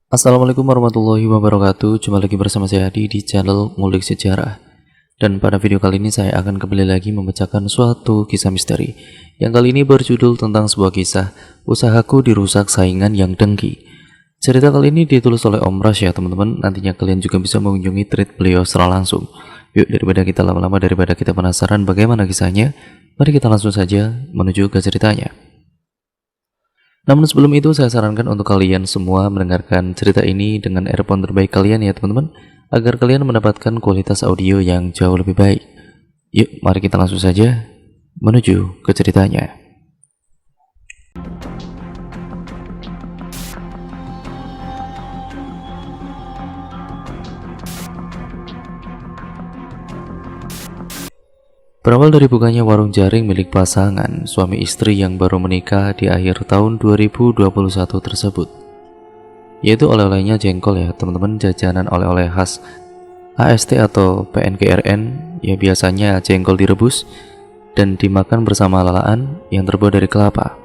Assalamualaikum warahmatullahi wabarakatuh. Jumpa lagi bersama saya Adi di channel Ngulik Sejarah. Dan pada video kali ini saya akan kembali lagi membacakan suatu kisah misteri yang kali ini berjudul tentang sebuah kisah usahaku dirusak saingan yang dengki. Cerita kali ini ditulis oleh Om Rash ya teman-teman. Nantinya kalian juga bisa mengunjungi tweet beliau secara langsung. Yuk, daripada kita lama-lama, daripada kita penasaran bagaimana kisahnya, mari kita langsung saja menuju ke ceritanya. Namun sebelum itu saya sarankan untuk kalian semua mendengarkan cerita ini dengan earphone terbaik kalian ya teman-teman, agar kalian mendapatkan kualitas audio yang jauh lebih baik. Yuk mari kita langsung saja menuju ke ceritanya. Berawal dari bukanya warung jaring milik pasangan suami istri yang baru menikah di akhir tahun 2021 tersebut, yaitu oleh-olehnya jengkol ya teman-teman, jajanan oleh-oleh khas AST atau PNKRN, ya biasanya jengkol direbus dan dimakan bersama lalaan yang terbuat dari kelapa.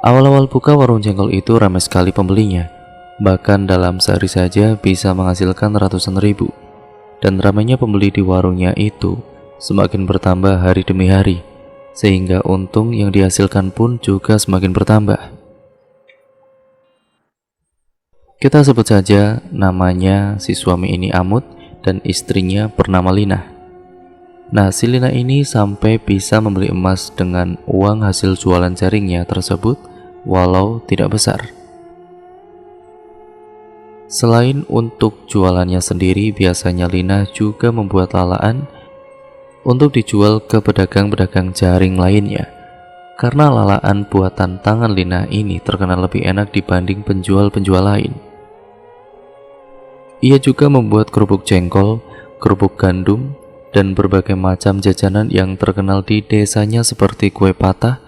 Awal-awal buka warung jengkol itu ramai sekali pembelinya, bahkan dalam sehari saja bisa menghasilkan ratusan ribu. Dan ramainya pembeli di warungnya itu semakin bertambah hari demi hari, sehingga untung yang dihasilkan pun juga semakin bertambah. Kita sebut saja namanya si suami ini Amut dan istrinya bernama Lina. Nah, si Lina ini sampai bisa membeli emas dengan uang hasil jualan jaringnya tersebut, walau tidak besar. Selain untuk jualannya sendiri, biasanya Lina juga membuat lalaan untuk dijual ke pedagang-pedagang jaring lainnya. Karena lalaan buatan tangan Lina ini terkenal lebih enak dibanding penjual-penjual lain. Ia juga membuat kerupuk jengkol, kerupuk gandum, dan berbagai macam jajanan yang terkenal di desanya seperti kue patah,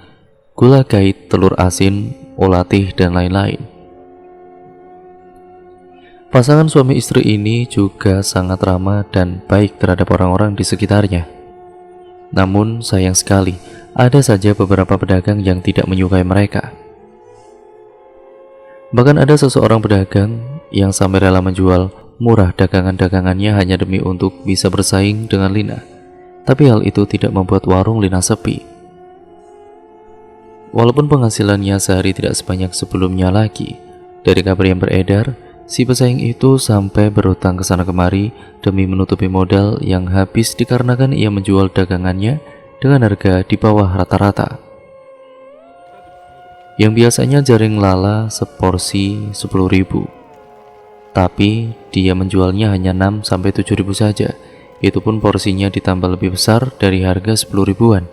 gula gait, telur asin, ulatih, dan lain-lain. Pasangan suami istri ini juga sangat ramah dan baik terhadap orang-orang di sekitarnya. Namun sayang sekali, ada saja beberapa pedagang yang tidak menyukai mereka. Bahkan ada seseorang pedagang yang sampai rela menjual murah dagangan-dagangannya hanya demi untuk bisa bersaing dengan Lina. Tapi hal itu tidak membuat warung Lina sepi. Walaupun penghasilannya sehari tidak sebanyak sebelumnya lagi, dari kabar yang beredar, si pesaing itu sampai berhutang ke sana kemari demi menutupi modal yang habis dikarenakan ia menjual dagangannya dengan harga di bawah rata-rata. Yang biasanya jaring lala seporsi 10.000, tapi dia menjualnya hanya 6-7 ribu saja. Itu pun porsinya ditambah lebih besar dari harga 10 ribuan.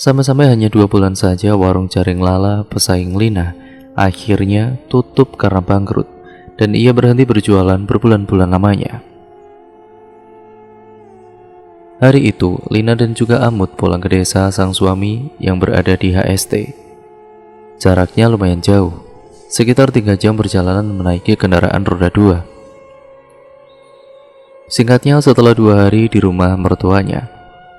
Sampai-sampai hanya 2 bulan saja warung jaring lala pesaing Lina akhirnya tutup karena bangkrut, dan ia berhenti berjualan berbulan-bulan lamanya. Hari itu, Lina dan juga Amut pulang ke desa sang suami yang berada di HST. Jaraknya lumayan jauh, sekitar 3 jam perjalanan menaiki kendaraan roda 2. Singkatnya, setelah 2 hari di rumah mertuanya,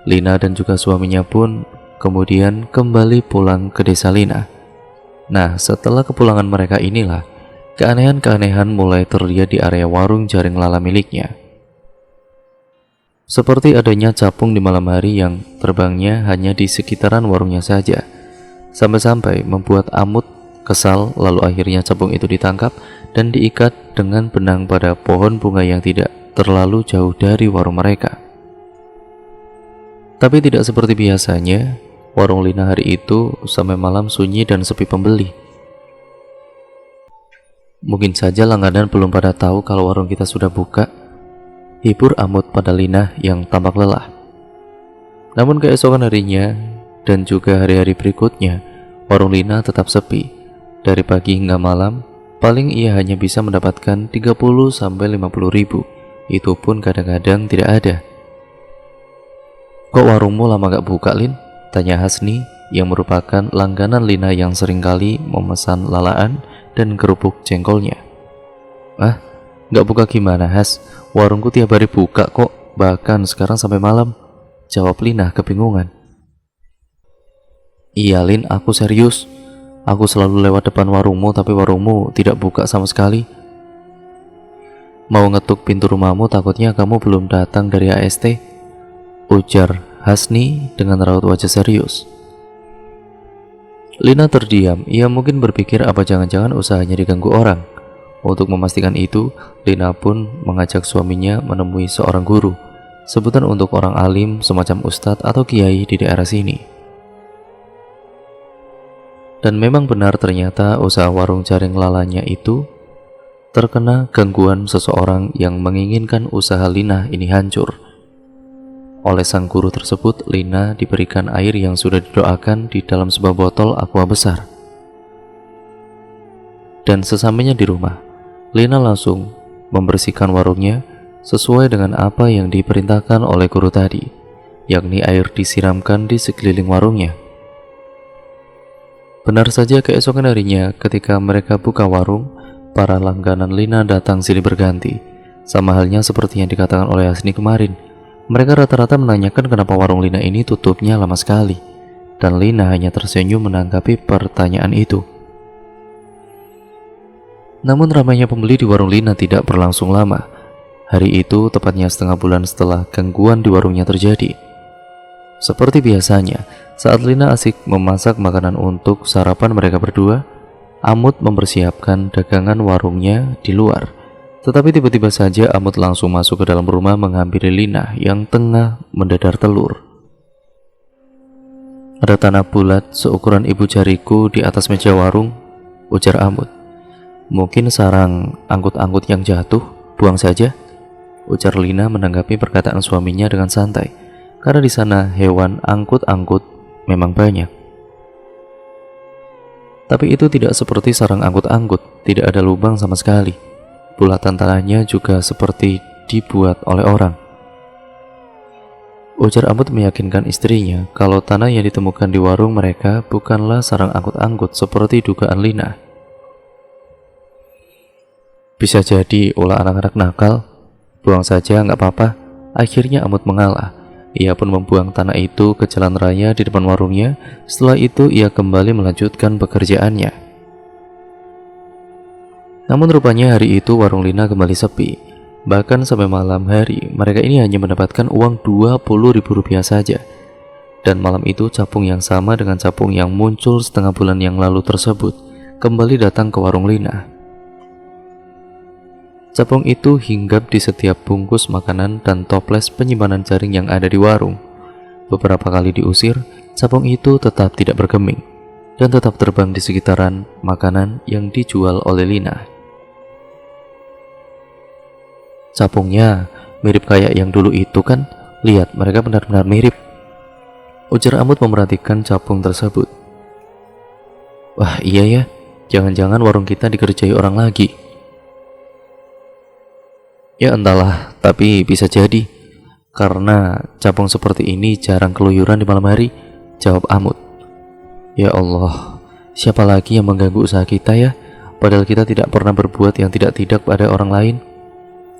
Lina dan juga suaminya pun kemudian kembali pulang ke desa Lina. Nah, setelah kepulangan mereka inilah, keanehan-keanehan mulai terlihat di area warung jaring lala miliknya. Seperti adanya capung di malam hari yang terbangnya hanya di sekitaran warungnya saja. Sampai-sampai membuat Amut kesal, lalu akhirnya capung itu ditangkap dan diikat dengan benang pada pohon bunga yang tidak terlalu jauh dari warung mereka. Tapi tidak seperti biasanya, warung Lina hari itu sampai malam sunyi dan sepi pembeli. Mungkin saja langganan belum pada tahu kalau warung kita sudah buka, hibur Amut pada Lina yang tampak lelah. Namun keesokan harinya dan juga hari-hari berikutnya, warung Lina tetap sepi. Dari pagi hingga malam, paling ia hanya bisa mendapatkan 30-50 ribu. Itu pun kadang-kadang tidak ada. "Kok warungmu lama gak buka, Lin?" tanya Hasni yang merupakan langganan Lina yang seringkali memesan lalaan dan kerupuk jengkolnya. "Ah, gak buka gimana, Has? Warungku tiap hari buka kok, bahkan sekarang sampai malam," jawab Lina kebingungan. "Iya, Lin, aku serius. Aku selalu lewat depan warungmu, tapi warungmu tidak buka sama sekali. Mau ngetuk pintu rumahmu, takutnya kamu belum datang dari AST, ujar Hasni dengan raut wajah serius. Lina terdiam. Ia mungkin berpikir apa jangan-jangan usahanya diganggu orang. Untuk memastikan itu, Lina pun mengajak suaminya menemui seorang guru, sebutan untuk orang alim semacam ustadz atau kiai di daerah sini. Dan memang benar, ternyata usaha warung jaring lalanya itu terkena gangguan seseorang yang menginginkan usaha Lina ini hancur. Oleh sang guru tersebut, Lina diberikan air yang sudah didoakan di dalam sebuah botol aqua besar. Dan sesampainya di rumah, Lina langsung membersihkan warungnya sesuai dengan apa yang diperintahkan oleh guru tadi, yakni air disiramkan di sekeliling warungnya. Benar saja, keesokan harinya ketika mereka buka warung, para langganan Lina datang silih berganti. Sama halnya seperti yang dikatakan oleh Hasni kemarin. Mereka rata-rata menanyakan kenapa warung Lina ini tutupnya lama sekali. Dan Lina hanya tersenyum menanggapi pertanyaan itu. Namun ramainya pembeli di warung Lina tidak berlangsung lama. Hari itu tepatnya setengah bulan setelah gangguan di warungnya terjadi. Seperti biasanya, saat Lina asik memasak makanan untuk sarapan mereka berdua, Amut mempersiapkan dagangan warungnya di luar. Tetapi tiba-tiba saja Amut langsung masuk ke dalam rumah menghampiri Lina yang tengah mendadar telur. Ada tanah bulat seukuran ibu jariku di atas meja warung, ujar Amut. Mungkin sarang angkut-angkut yang jatuh, buang saja, ujar Lina menanggapi perkataan suaminya dengan santai. Karena di sana hewan angkut-angkut memang banyak. Tapi itu tidak seperti sarang angkut-angkut, tidak ada lubang sama sekali. Bulatan tanahnya juga seperti dibuat oleh orang. Ujar Amut meyakinkan istrinya kalau tanah yang ditemukan di warung mereka bukanlah sarang angkut-angkut seperti dugaan Lina. Bisa jadi ulah anak-anak nakal, buang saja nggak apa-apa. Akhirnya Amut mengalah. Ia pun membuang tanah itu ke jalan raya di depan warungnya. Setelah itu ia kembali melanjutkan pekerjaannya. Namun rupanya hari itu warung Lina kembali sepi. Bahkan sampai malam hari mereka ini hanya mendapatkan uang Rp20.000 saja. Dan malam itu capung yang sama dengan capung yang muncul setengah bulan yang lalu tersebut kembali datang ke warung Lina. Capung itu hinggap di setiap bungkus makanan dan toples penyimpanan jaring yang ada di warung. Beberapa kali diusir, capung itu tetap tidak bergeming dan tetap terbang di sekitaran makanan yang dijual oleh Lina. Capungnya mirip kayak yang dulu itu kan? Lihat, mereka benar-benar mirip, ujar Amut memerhatikan capung tersebut. Wah iya ya, jangan-jangan warung kita dikerjai orang lagi. Ya entahlah, tapi bisa jadi. Karena capung seperti ini jarang keluyuran di malam hari, jawab Amut. Ya Allah, siapa lagi yang mengganggu usaha kita ya? Padahal kita tidak pernah berbuat yang tidak-tidak pada orang lain.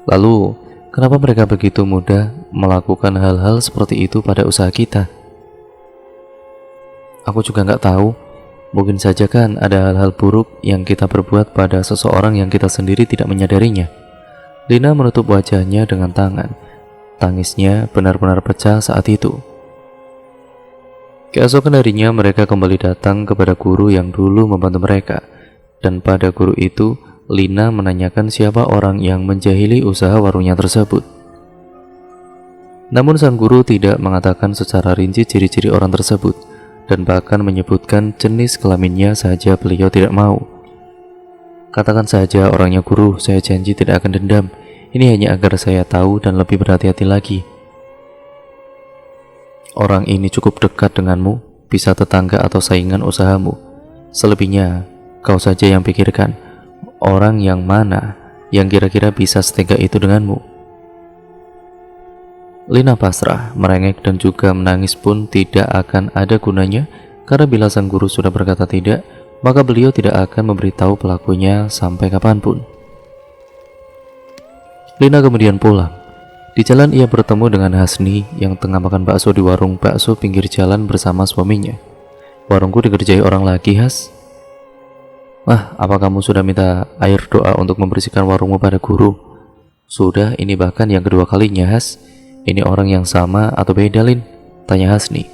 Lalu, kenapa mereka begitu mudah melakukan hal-hal seperti itu pada usaha kita? Aku juga nggak tahu. Mungkin saja kan ada hal-hal buruk yang kita perbuat pada seseorang yang kita sendiri tidak menyadarinya. Lina menutup wajahnya dengan tangan. Tangisnya benar-benar pecah saat itu. Keesokan harinya mereka kembali datang kepada guru yang dulu membantu mereka. Dan pada guru itu, Lina menanyakan siapa orang yang menjahili usaha warungnya tersebut. Namun sang guru tidak mengatakan secara rinci ciri-ciri orang tersebut, dan bahkan menyebutkan jenis kelaminnya saja beliau tidak mau. Katakan saja orangnya guru, saya janji tidak akan dendam. Ini hanya agar saya tahu dan lebih berhati-hati lagi. Orang ini cukup dekat denganmu, bisa tetangga atau saingan usahamu. Selebihnya, kau saja yang pikirkan. Orang yang mana yang kira-kira bisa setega itu denganmu? Lina pasrah, merengek dan juga menangis pun tidak akan ada gunanya. Karena bila sang guru sudah berkata tidak, maka beliau tidak akan memberitahu pelakunya sampai kapanpun. Lina kemudian pulang. Di jalan ia bertemu dengan Hasni yang tengah makan bakso di warung bakso pinggir jalan bersama suaminya. Warungku dikerjai orang lagi, Has, "Wah, apa kamu sudah minta air doa untuk membersihkan warungmu pada guru?" "Sudah, ini bahkan yang kedua kalinya, Has." "Ini orang yang sama atau beda, Lin?" tanya Hasni.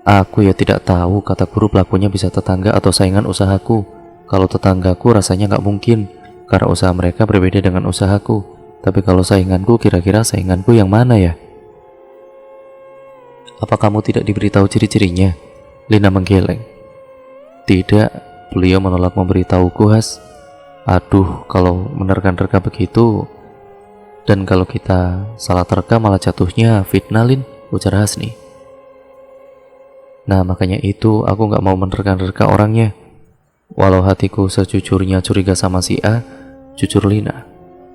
"Aku ya tidak tahu," kata guru, "pelakunya bisa tetangga atau saingan usahaku. Kalau tetanggaku rasanya nggak mungkin, karena usaha mereka berbeda dengan usahaku. Tapi kalau sainganku, kira-kira sainganku yang mana ya?" "Apa kamu tidak diberitahu ciri-cirinya?" Lina menggeleng. "Tidak," beliau menolak memberitahuku, Has. "Aduh, kalau menerka-nerka begitu, dan kalau kita salah terka malah jatuhnya fitnah, Lin," ujar Hasni. "Nah, makanya itu aku nggak mau menerka-nerka orangnya. Walau hatiku sejujurnya curiga sama si A, jujur Lina,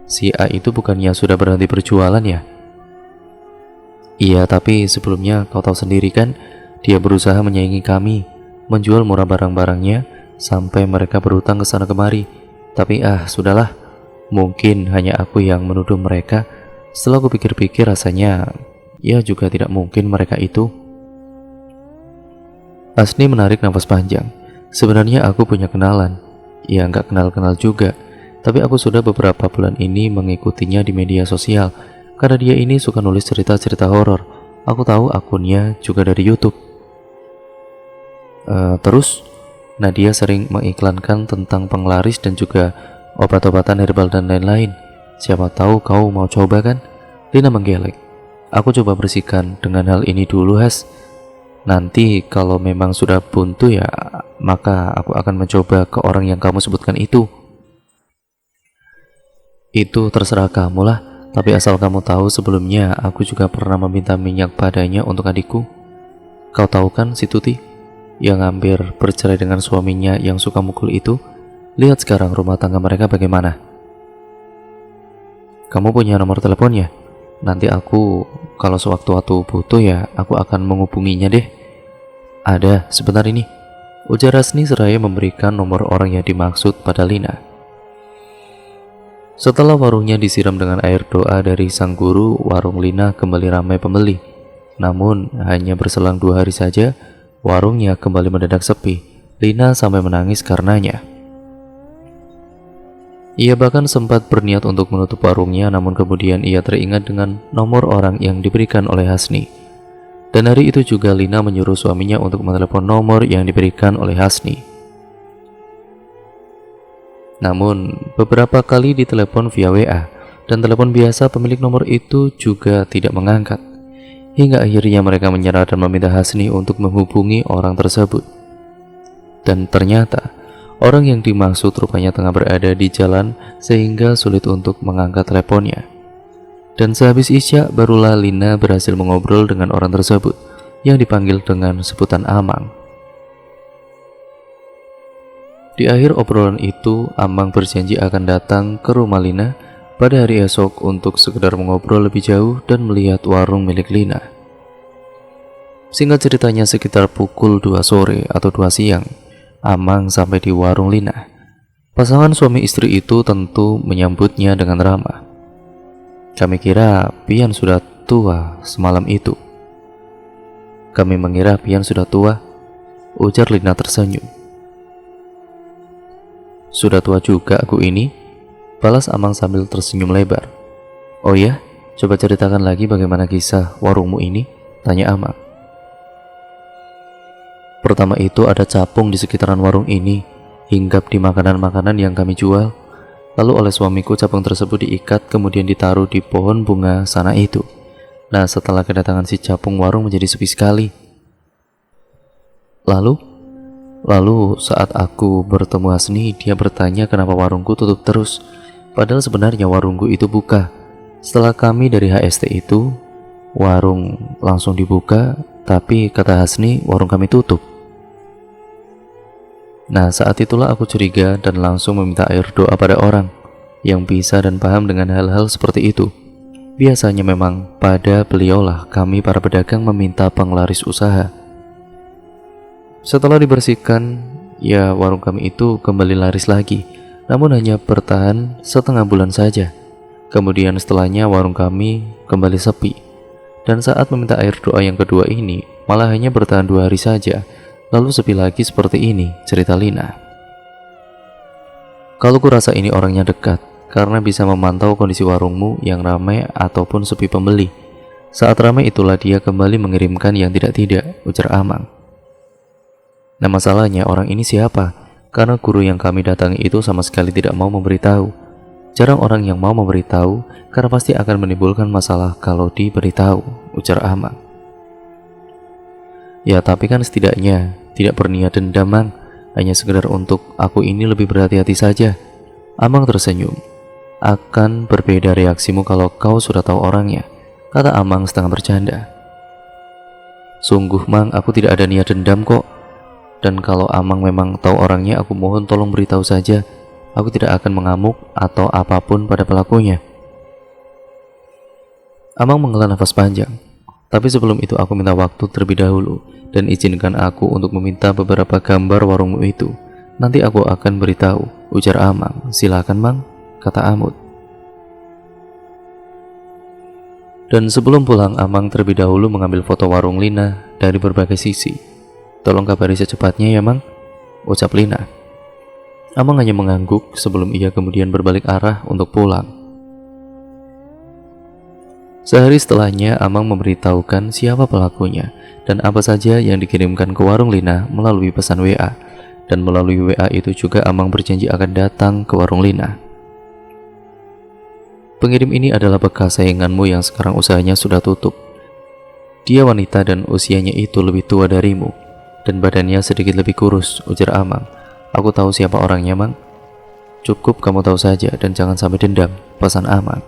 si A itu bukannya sudah berhenti berjualan ya?" "Iya, tapi sebelumnya kau tahu sendiri kan, dia berusaha menyaingi kami, menjual murah barang-barangnya, sampai mereka berhutang ke sana kemari. Tapi sudahlah, mungkin hanya aku yang menuduh mereka. Setelah aku pikir-pikir rasanya, ya juga tidak mungkin mereka itu." Asni menarik nafas panjang. "Sebenarnya aku punya kenalan. Ya nggak kenal-kenal juga, tapi aku sudah beberapa bulan ini mengikutinya di media sosial, karena dia ini suka nulis cerita-cerita horor. Aku tahu akunnya juga dari YouTube." Terus?" "Nah, dia sering mengiklankan tentang penglaris dan juga obat-obatan herbal dan lain-lain. Siapa tahu kau mau coba kan?" Lina menggeleng. "Aku coba bersihkan dengan hal ini dulu, Has. Nanti kalau memang sudah buntu ya, maka aku akan mencoba ke orang yang kamu sebutkan itu." "Itu terserah kamu lah, tapi asal kamu tahu sebelumnya aku juga pernah meminta minyak padanya untuk adikku. Kau tahu kan si Tuti, yang hampir bercerai dengan suaminya yang suka mukul itu? Lihat sekarang rumah tangga mereka bagaimana. Kamu punya nomor teleponnya? Nanti aku, kalau sewaktu-waktu butuh ya, aku akan menghubunginya deh." "Ada, sebentar ini," ujar Rasni seraya memberikan nomor orang yang dimaksud pada Lina. Setelah warungnya disiram dengan air doa dari sang guru, warung Lina kembali ramai pembeli. Namun, hanya berselang 2 hari saja, warungnya kembali mendadak sepi. Lina sampai menangis karenanya. Ia bahkan sempat berniat untuk menutup warungnya, namun kemudian ia teringat dengan nomor orang yang diberikan oleh Hasni. Dan hari itu juga Lina menyuruh suaminya untuk menelepon nomor yang diberikan oleh Hasni. Namun, beberapa kali ditelepon via WA, dan telepon biasa pemilik nomor itu juga tidak mengangkat. Hingga akhirnya mereka menyerah dan meminta Hasni untuk menghubungi orang tersebut. Dan ternyata, orang yang dimaksud rupanya tengah berada di jalan sehingga sulit untuk mengangkat teleponnya. Dan sehabis Isya, barulah Lina berhasil mengobrol dengan orang tersebut yang dipanggil dengan sebutan Amang. Di akhir obrolan itu, Amang berjanji akan datang ke rumah Lina pada hari esok untuk sekedar mengobrol lebih jauh dan melihat warung milik Lina. Singkat ceritanya, sekitar pukul 2 sore atau 2 siang, Amang sampai di warung Lina. Pasangan suami istri itu tentu menyambutnya dengan ramah. "Kami kira Pian sudah tua semalam itu." "Kami mengira Pian sudah tua," ujar Lina tersenyum. "Sudah tua juga aku ini," balas Amang sambil tersenyum lebar. "Oh ya, coba ceritakan lagi bagaimana kisah warungmu ini?" tanya Amang. "Pertama itu ada capung di sekitaran warung ini, hinggap di makanan-makanan yang kami jual. Lalu oleh suamiku capung tersebut diikat kemudian ditaruh di pohon bunga sana itu. Nah, setelah kedatangan si capung, warung menjadi sepi sekali. Lalu saat aku bertemu Hasni, dia bertanya kenapa warungku tutup terus, padahal sebenarnya warungku itu buka. Setelah kami dari HST itu, warung langsung dibuka, tapi kata Hasni warung kami tutup. Nah, saat itulah aku curiga dan langsung meminta air doa pada orang yang bisa dan paham dengan hal-hal seperti itu. Biasanya memang pada beliaulah kami para pedagang meminta penglaris usaha. Setelah dibersihkan, ya warung kami itu kembali laris lagi, namun hanya bertahan setengah bulan saja. Kemudian setelahnya warung kami kembali sepi. Dan saat meminta air doa yang kedua ini, malah hanya bertahan 2 hari saja, lalu sepi lagi seperti ini, cerita Lina. Kalau ku rasa ini orangnya dekat, karena bisa memantau kondisi warungmu yang ramai ataupun sepi pembeli. Saat ramai itulah dia kembali mengirimkan yang tidak-tidak, ujar Amang. Nah masalahnya orang ini siapa? Karena guru yang kami datangi itu sama sekali tidak mau memberitahu. Jarang orang yang mau memberitahu, karena pasti akan menimbulkan masalah kalau diberitahu, ujar Amang. Ya tapi kan setidaknya tidak berniat dendam, Mang. Hanya sekedar untuk aku ini lebih berhati-hati saja. Amang tersenyum. Akan berbeda reaksimu kalau kau sudah tahu orangnya, kata Amang setengah bercanda. Sungguh Mang, aku tidak ada niat dendam kok. Dan kalau Amang memang tahu orangnya, aku mohon tolong beritahu saja. Aku tidak akan mengamuk atau apapun pada pelakunya. Amang menghela nafas panjang. Tapi sebelum itu aku minta waktu terlebih dahulu, dan izinkan aku untuk meminta beberapa gambar warungmu itu. Nanti aku akan beritahu, ujar Amang. Silakan Mang, kata Amut. Dan sebelum pulang, Amang terlebih dahulu mengambil foto warung Lina dari berbagai sisi. Tolong kabari secepatnya ya Mang, ucap Lina. Amang hanya mengangguk sebelum ia kemudian berbalik arah untuk pulang. Sehari setelahnya, Amang memberitahukan siapa pelakunya dan apa saja yang dikirimkan ke warung Lina melalui pesan WA. Dan melalui WA itu juga Amang berjanji akan datang ke warung Lina. Pengirim ini adalah bekas sainganmu yang sekarang usahanya sudah tutup. Dia wanita dan usianya itu lebih tua darimu, dan badannya sedikit lebih kurus, ujar Amang. Aku tahu siapa orangnya, Mang. Cukup kamu tahu saja dan jangan sampai dendam, pesan Amang.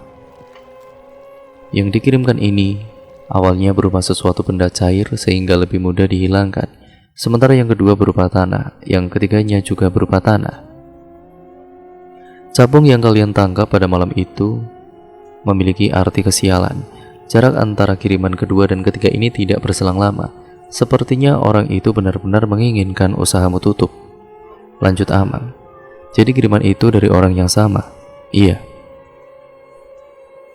Yang dikirimkan ini awalnya berupa sesuatu benda cair sehingga lebih mudah dihilangkan, sementara yang kedua berupa tanah, yang ketiganya juga berupa tanah. Capung yang kalian tangkap pada malam itu memiliki arti kesialan. Jarak antara kiriman kedua dan ketiga ini tidak berselang lama. Sepertinya orang itu benar-benar menginginkan usahamu tutup, lanjut Amang. Jadi kiriman itu dari orang yang sama? Iya.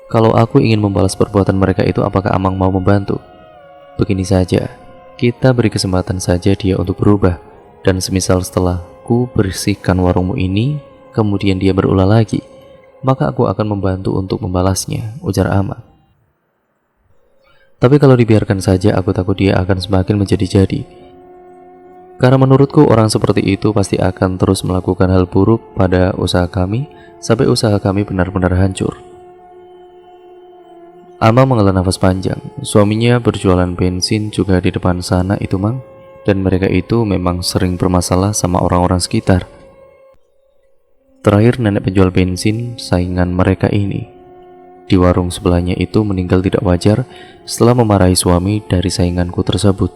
Kalau aku ingin membalas perbuatan mereka itu, apakah Amang mau membantu? Begini saja, kita beri kesempatan saja dia untuk berubah. Dan semisal setelah ku bersihkan warungmu ini, kemudian dia berulah lagi, maka aku akan membantu untuk membalasnya, ujar Amang. Tapi kalau dibiarkan saja, aku takut dia akan semakin menjadi-jadi. Karena menurutku orang seperti itu pasti akan terus melakukan hal buruk pada usaha kami, sampai usaha kami benar-benar hancur. Amang menghela nafas panjang. Suaminya berjualan bensin juga di depan sana itu, Mang. Dan mereka itu memang sering bermasalah sama orang-orang sekitar. Terakhir nenek penjual bensin saingan mereka ini di warung sebelahnya itu meninggal tidak wajar setelah memarahi suami dari sainganku tersebut.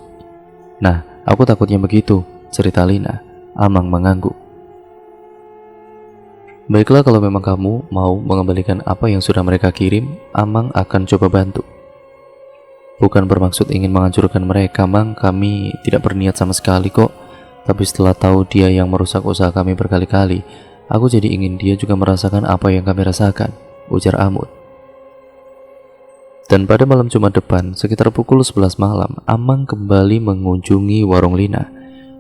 Nah, aku takutnya begitu, cerita Lina. Amang mengangguk. Baiklah, kalau memang kamu mau mengembalikan apa yang sudah mereka kirim, Amang akan coba bantu. Bukan bermaksud ingin menghancurkan mereka, Mang. Kami tidak berniat sama sekali kok. Tapi setelah tahu dia yang merusak usaha kami berkali-kali, aku jadi ingin dia juga merasakan apa yang kami rasakan, ujar Amut. Dan pada malam Jumat depan, sekitar pukul 11 malam, Amang kembali mengunjungi warung Lina.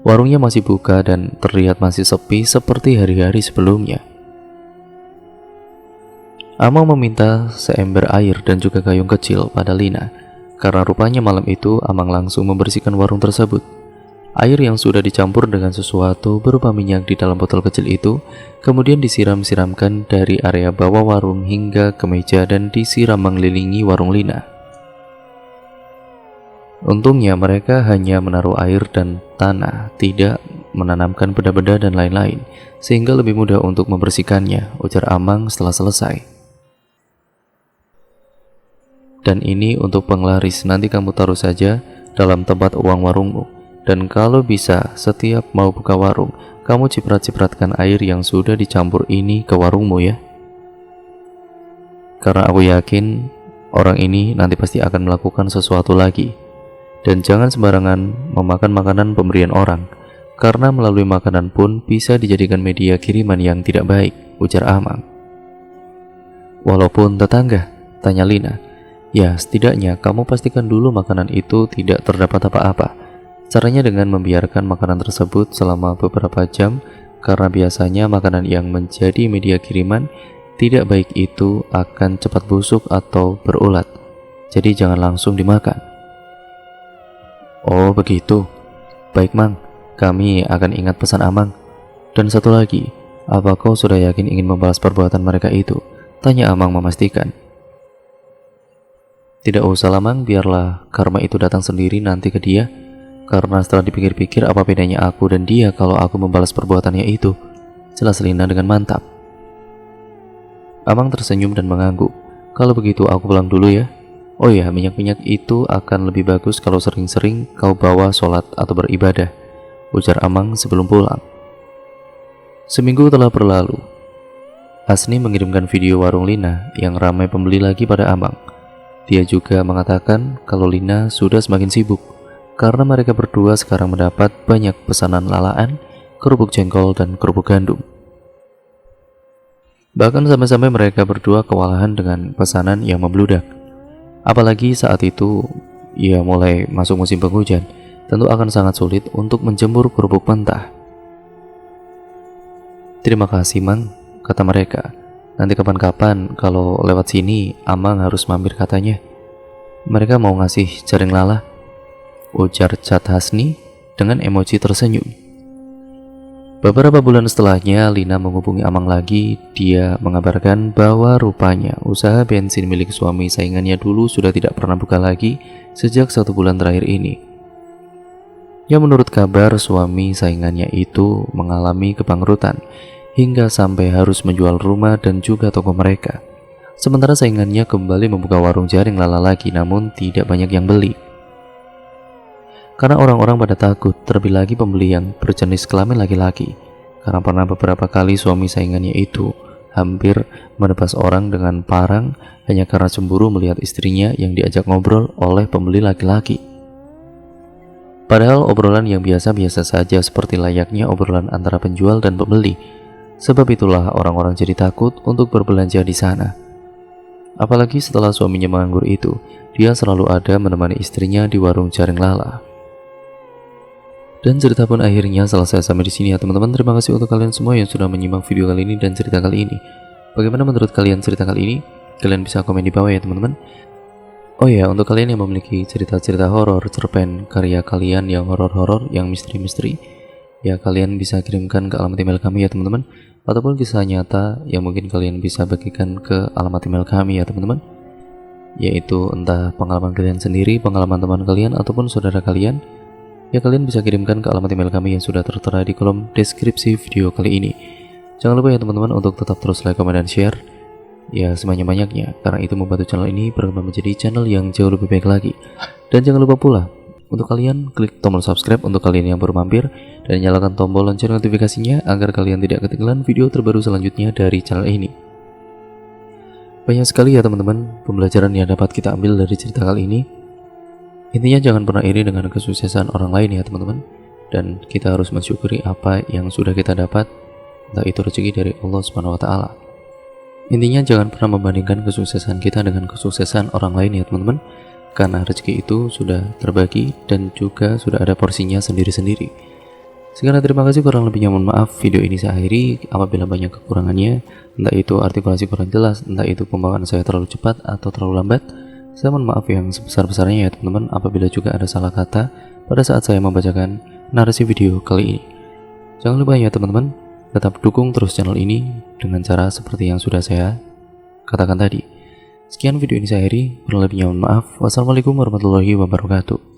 Warungnya masih buka dan terlihat masih sepi seperti hari-hari sebelumnya. Amang meminta seember air dan juga gayung kecil pada Lina, karena rupanya malam itu Amang langsung membersihkan warung tersebut. Air yang sudah dicampur dengan sesuatu berupa minyak di dalam botol kecil itu kemudian disiram-siramkan dari area bawah warung hingga ke meja dan disiram mengelilingi warung Lina. Untungnya mereka hanya menaruh air dan tanah, tidak menanamkan benda-benda dan lain-lain, sehingga lebih mudah untuk membersihkannya, ujar Amang setelah selesai. Dan ini untuk penglaris, nanti kamu taruh saja dalam tempat uang warungmu. Dan kalau bisa, setiap mau buka warung, kamu ciprat-cipratkan air yang sudah dicampur ini ke warungmu ya. Karena aku yakin orang ini nanti pasti akan melakukan sesuatu lagi. Dan jangan sembarangan memakan makanan pemberian orang, karena melalui makanan pun bisa dijadikan media kiriman yang tidak baik, ujar Amang. Walaupun tetangga, tanya Lina. Ya, setidaknya kamu pastikan dulu makanan itu tidak terdapat apa-apa. Caranya dengan membiarkan makanan tersebut selama beberapa jam, karena biasanya makanan yang menjadi media kiriman tidak baik itu akan cepat busuk atau berulat, jadi jangan langsung dimakan. Oh begitu, baik Mang, kami akan ingat pesan Amang. Dan satu lagi, apa kau sudah yakin ingin membalas perbuatan mereka itu? Tanya Amang memastikan. Tidak usah lah Mang, biarlah karma itu datang sendiri nanti ke dia. Karena setelah dipikir-pikir, apa bedanya aku dan dia kalau aku membalas perbuatannya itu? Jelas Lina dengan mantap. Amang tersenyum dan mengangguk. Kalau begitu aku pulang dulu ya. Oh ya, minyak-minyak itu akan lebih bagus kalau sering-sering kau bawa sholat atau beribadah, ujar Amang sebelum pulang. Seminggu telah berlalu. Hasni mengirimkan video warung Lina yang ramai pembeli lagi pada Amang. Dia juga mengatakan kalau Lina sudah semakin sibuk karena mereka berdua sekarang mendapat banyak pesanan lalaan, kerupuk jengkol, dan kerupuk gandum. Bahkan sampai-sampai mereka berdua kewalahan dengan pesanan yang membludak. Apalagi saat itu ia mulai masuk musim penghujan, tentu akan sangat sulit untuk menjemur kerupuk mentah. Terima kasih Mang, kata mereka. Nanti kapan-kapan kalau lewat sini Amang harus mampir katanya. Mereka mau ngasih jaring lala, ujar Cat Hasni dengan emoji tersenyum. Beberapa bulan setelahnya, Lina menghubungi Amang lagi. Dia mengabarkan bahwa rupanya usaha bensin milik suami saingannya dulu sudah tidak pernah buka lagi sejak 1 bulan terakhir ini. Ya, menurut kabar suami saingannya itu mengalami kebangkrutan hingga sampai harus menjual rumah dan juga toko mereka. Sementara saingannya kembali membuka warung jaring lala lagi, namun tidak banyak yang beli. Karena orang-orang pada takut, terlebih lagi pembeli yang berjenis kelamin laki-laki. Karena pernah beberapa kali suami saingannya itu hampir menebas orang dengan parang hanya karena cemburu melihat istrinya yang diajak ngobrol oleh pembeli laki-laki. Padahal obrolan yang biasa-biasa saja seperti layaknya obrolan antara penjual dan pembeli. Sebab itulah orang-orang jadi takut untuk berbelanja di sana. Apalagi setelah suaminya menganggur itu, dia selalu ada menemani istrinya di warung jaring lala. Dan cerita pun akhirnya selesai sampai di sini ya teman-teman. Terima kasih untuk kalian semua yang sudah menyimak video kali ini dan cerita kali ini. Bagaimana menurut kalian cerita kali ini? Kalian bisa komen di bawah ya teman-teman. Oh ya, untuk kalian yang memiliki cerita-cerita horor, cerpen karya kalian yang horor-horor, yang misteri-misteri, ya kalian bisa kirimkan ke alamat email kami ya teman-teman. Ataupun kisah nyata yang mungkin kalian bisa bagikan ke alamat email kami ya teman-teman. Yaitu entah pengalaman kalian sendiri, pengalaman teman kalian, ataupun saudara kalian. Ya kalian bisa kirimkan ke alamat email kami yang sudah tertera di kolom deskripsi video kali ini. Jangan lupa ya teman-teman untuk tetap terus like, komen, dan share ya sebanyak-banyaknya, karena itu membantu channel ini berkembang menjadi channel yang jauh lebih baik lagi. Dan jangan lupa pula untuk kalian klik tombol subscribe untuk kalian yang baru mampir, dan nyalakan tombol lonceng notifikasinya agar kalian tidak ketinggalan video terbaru selanjutnya dari channel ini. Banyak sekali ya teman-teman pembelajaran yang dapat kita ambil dari cerita kali ini. Intinya jangan pernah iri dengan kesuksesan orang lain ya teman-teman. Dan kita harus mensyukuri apa yang sudah kita dapat, entah itu rezeki dari Allah SWT. Intinya jangan pernah membandingkan kesuksesan kita dengan kesuksesan orang lain ya teman-teman. Karena rezeki itu sudah terbagi dan juga sudah ada porsinya sendiri-sendiri. Sekarang terima kasih, kurang lebihnya mohon maaf. Video ini saya akhiri apabila banyak kekurangannya, entah itu artikulasi kurang jelas, entah itu pembawaan saya terlalu cepat atau terlalu lambat. Saya mohon maaf yang sebesar-besarnya ya teman-teman apabila juga ada salah kata pada saat saya membacakan narasi video kali ini. Jangan lupa ya teman-teman, tetap dukung terus channel ini dengan cara seperti yang sudah saya katakan tadi. Sekian video ini saya akhiri, kurang lebihnya mohon maaf. Wassalamualaikum warahmatullahi wabarakatuh.